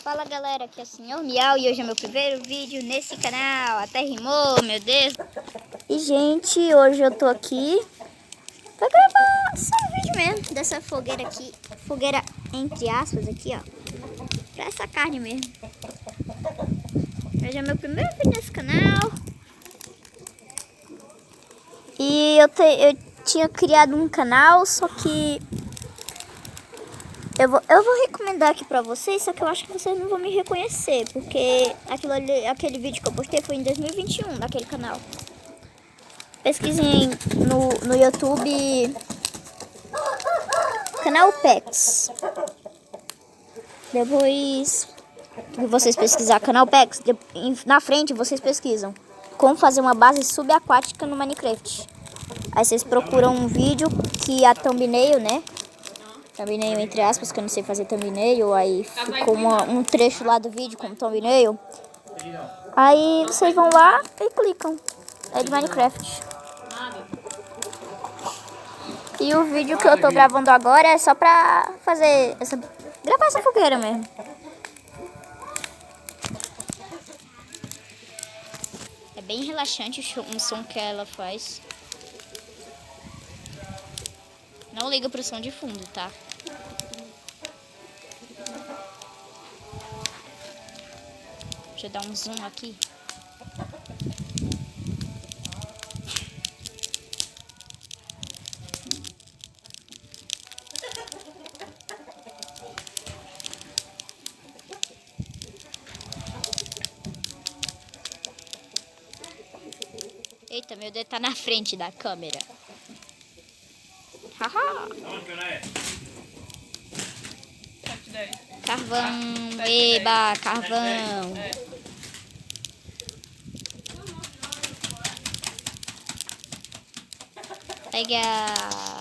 Fala galera, aqui é o Senhor Miau e hoje é meu primeiro vídeo nesse canal. Até rimou, meu Deus. E gente, hoje eu tô aqui pra gravar só um vídeo mesmo dessa fogueira aqui. Fogueira entre aspas aqui, ó. Pra essa carne mesmo. Hoje é meu primeiro vídeo nesse canal. E eu tinha criado um canal, só que eu vou recomendar aqui pra vocês, só que eu acho que vocês não vão me reconhecer, porque aquele vídeo que eu postei foi em 2021, daquele canal. Pesquisem no YouTube, canal PEX. Depois que vocês pesquisar canal PEX, na frente vocês pesquisam como fazer uma base subaquática no Minecraft. Aí vocês procuram um vídeo que a thumbnail, né? Thumbnail entre aspas, que eu não sei fazer thumbnail, aí ficou um trecho lá do vídeo como thumbnail. Aí vocês vão lá e clicam. É de Minecraft. E o vídeo que eu tô gravando agora é só pra gravar essa fogueira mesmo. É bem relaxante o som que ela faz. Não liga pro som de fundo, tá? Deixa eu dar um zoom aqui. Eita, meu dedo tá na frente da câmera. Haha! Carvão, eba, carvão. Pega.